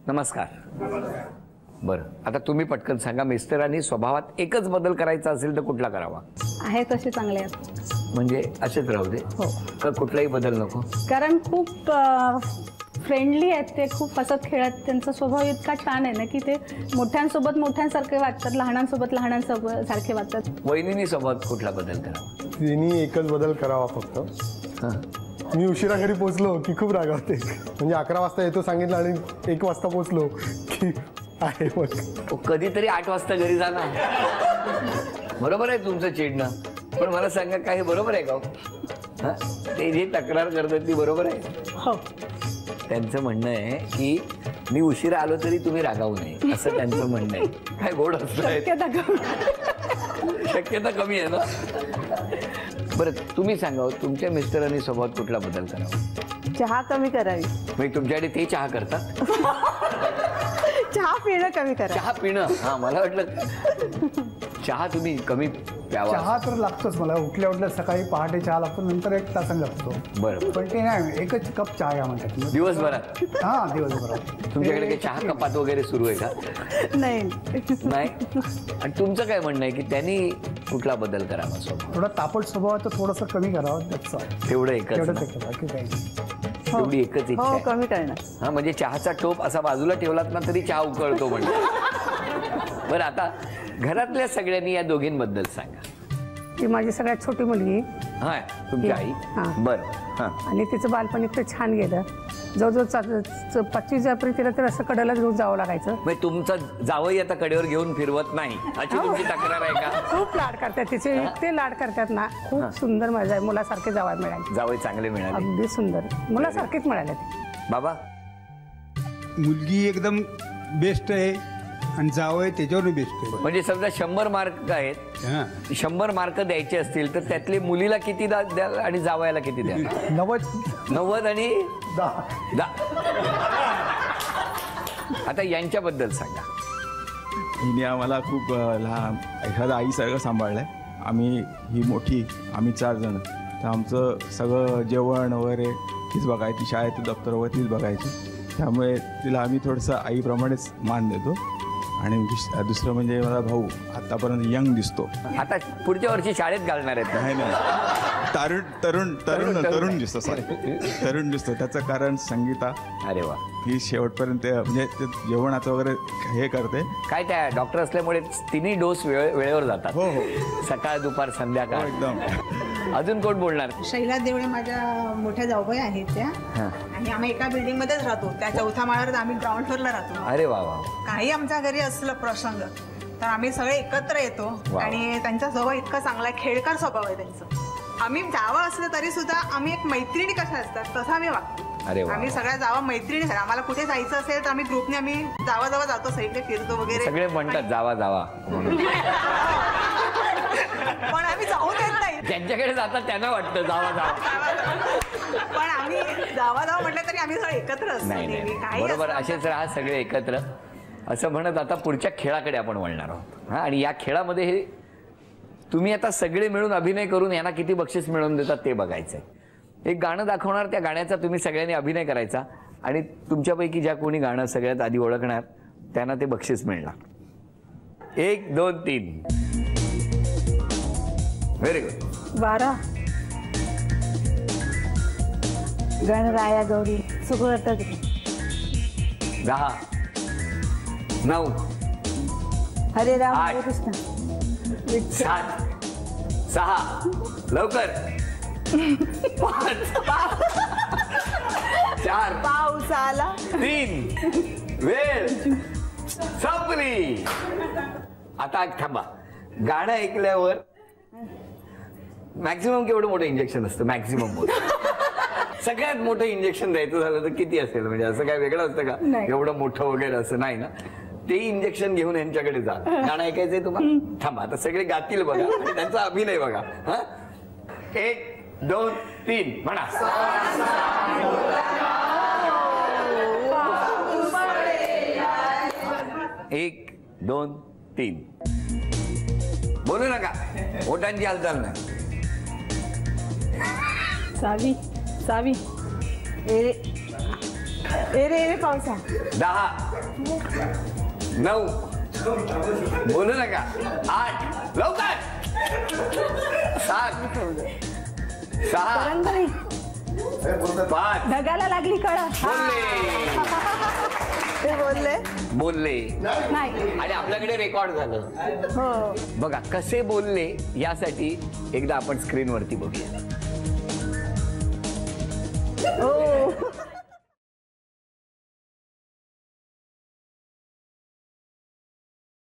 नमस्कार. बरं, आता तुम्ही पटकन सांगा, मिस्टरांनी स्वभावात एकच बदल करायचा असेल तर कुठला करावा? आहे तसे चांगले आहेत. म्हणजे असेच राहू दे? हो. तर कुठलाही बदल नको? कारण खूप फ्रेंडली आहेत ते, खूप हसत खेळत, त्यांचा स्वभाव इतका छान आहे ना की ते मोठ्यांसोबत मोठ्यांसारखे वागतात, लहानांसोबत लहानांसोबत सारखे वागतात. वहिनीनी स्वभावात कुठला बदल करावा? तिने एकच बदल करावा फक्त. मी उशिरा घरी पोचलो की खूप रागावते. म्हणजे 11 वाजता येतो सांगितलं आणि 1 वाजता पोचलो की आहे मग. कधीतरी 8 वाजता घरी जाणार. बरोबर आहे तुमचं चिडणं, पण मला सांगा काय हे बरोबर आहे का? ते जी तक्रार करतात ती बरोबर आहे? हो. त्यांचं म्हणणं आहे की मी उशिरा आलो तरी तुम्ही रागावू नये, असं त्यांचं म्हणणं आहे. काय गोड असतं, शक्यता कमी आहे ना. बरं, तुम्ही सांगा, तुमच्या मिस्टरांनी स्वभावात कुठला बदल करावा? चहा कमी करावी. म्हणजे तुमच्याकडे ते चहा करतात? चहा पिणं कमी करा. चहा पिणं? हा, मला वाटलं चहा तुम्ही कमी प्यावा. चहा तर लागतोच मला. उठल्या उठल्या सकाळी पहाटे चहा लागतो, नंतर 1 तासाने लागतो. बरं, पण ते नाही, एकच कप चहा घ्या म्हणतात दिवसभरात? हा, दिवसभरात. तुमच्याकडे काही चहा कपात वगैरे सुरू आहे का? नाही नाही. आणि तुमचं काय म्हणणं आहे की त्यांनी कुठला बदल करावा स्वभाव? थोडा तापट स्वभाव तर थोडंसं कमी करावं. त्याचं तेवढं एकच तेवढंच ना? एक बाकी काही नाही. तेवढी एकच इच्छा हो, आहे. कमी करणार. हा, म्हणजे चहाचा टोप असा बाजूला ठेवलात ना तरी चहा उकळतो म्हणजे. बरं, आता घरातल्या सगळ्यांनी या दोघींबद्दल सांगा. ती माझी सगळ्यात छोटी मुलगी. हा, तुमची आई? हां. बरं. हां. आणि तिचं बालपण इतकं छान गेलं. जवळजवळ 25 एप्रिल तिला तर असं कडेला घेऊन जावं लागायचं. म्हणजे तुमचं जावई आता कडेवर घेऊन फिरवत नाही अशी तुमची तक्रार आहे का? खूप लाड करतात तिचे, इतके लाड करतात ना. खूप सुंदर माझ्या मुलासारखे जावई मिळाले. जावई चांगले मिळाले? अगदी सुंदर, मुलासारखेच मिळाले ते. बाबा? मुलगी एकदम बेस्ट आहे आणि जावई त्याच्यावर बेस्ट आहे. म्हणजे समजा 100 मार्क आहेत, 100 मार्क द्यायचे असतील तर त्यातले मुलीला किती द्याल आणि जावयाला किती द्याल? 90 आणि 10. आता यांच्याबद्दल सांगा. हिने आम्हाला खूप लहान एखादा आईसारखं सांभाळलंय. आम्ही ही मोठी, आम्ही 4 जण, तर आमचं सगळं जेवण वगैरे तीच बघायची, शाळेत दप्तर वगैरे तीच बघायची. त्यामुळे तिला आम्ही थोडंसं आईप्रमाणेच मान देतो. आणि दुसरं म्हणजे मला भाऊ आतापर्यंत यंग दिसतो. आता पुढच्या वर्षी शाळेत घालणार आहेत? नाही नाही, तरुण दिसतो. तरुण दिसतो. त्याचं कारण संगीता. अरे वा. ही शेवटपर्यंत म्हणजे ते जेवणाचं वगैरे हे करते. काय त्या डॉक्टर असल्यामुळे 3 डोस वेळेवर जातात? हो हो, सकाळ दुपार संध्याकाळ. एकदम. अजून कोण बोलणार? शैला देवळे माझ्या मोठ्या जाऊबाई आहेत त्या. आणि आम्ही एका बिल्डिंग मध्येच राहतो. त्या 4थ्या माळ्यावर आम्ही ग्राउंड फ्लोअरला राहतो. अरे वा वा. काही आमच्या घरी असलं प्रसंग तर आम्ही सगळे एकत्र येतो. आणि त्यांचा स्वभाव इतका चांगला आहे, खेळकर स्वभाव आहे त्यांचं. आम्ही जावा असलं तरी सुद्धा आम्ही एक मैत्रिणी कशा असतात तसं आम्ही वागतो. आम्ही सगळ्या जावा मैत्रिणी. आम्हाला कुठे जायचं असेल तर आम्ही ग्रुपने आम्ही जावा जातो, सगळे फिरतो वगैरे. सगळे म्हणतात जावा जावा, पण आम्ही जाऊ देत नाही. ज्यांच्याकडे जातात त्यांना वाटतं जावा जावा. पण आम्ही जावा म्हटलं तरी आम्ही सगळे एकत्र असतो. नाही, बरोबर. असेच राहा सगळे एकत्र, असं म्हणत आता पुढच्या खेळाकडे आपण वळणार आहोत. हा, आणि या खेळामध्ये हे तुम्ही आता सगळे मिळून अभिनय करून यांना किती बक्षीस मिळवून देतात ते बघायचंय. एक गाणं दाखवणार, त्या गाण्याचा तुम्ही सगळ्यांनी अभिनय करायचा आणि तुमच्यापैकी ज्या कोणी गाणं सगळ्यात आधी ओळखणार त्यांना ते बक्षीस मिळणार. 1 2 3. Very good. 12 गणराया गौरी सुगत 10 9 हरे राम 8 हरे कृष्ण 7 6 लवकर 5 4 पाऊस आला 3 वेळ संपली. आता थांबा. गाणं ऐकल्यावर मॅक्झिमम केवढं मोठं इंजेक्शन असतं? मॅक्झिमम सगळ्यात मोठं इंजेक्शन द्यायचं झालं तर किती असेल? म्हणजे असं काय वेगळं असतं का एवढं मोठं वगैरे? असं नाही ना. ते इंजेक्शन घेऊन यांच्याकडे जा. गाणं ऐकायचंय तुम्हाला? थांबा, आता सगळे गातील बघा आणि त्यांचा अभिनय बघा. 1 2 3 म्हणा. 1 2 3. बोलू नका, ओठांची हालचाल नाही. सावी सावी ए रे पावसा. 10 9 बोलू नका 8 लवकर 7 6 करंगळी 5 ढगाला लागली कळा. ते बोलले. बोलले नाही. आणि आपल्याकडे रेकॉर्ड झालं. हो. बघा कसे बोलले यासाठी एकदा आपण स्क्रीनवरती बघूया.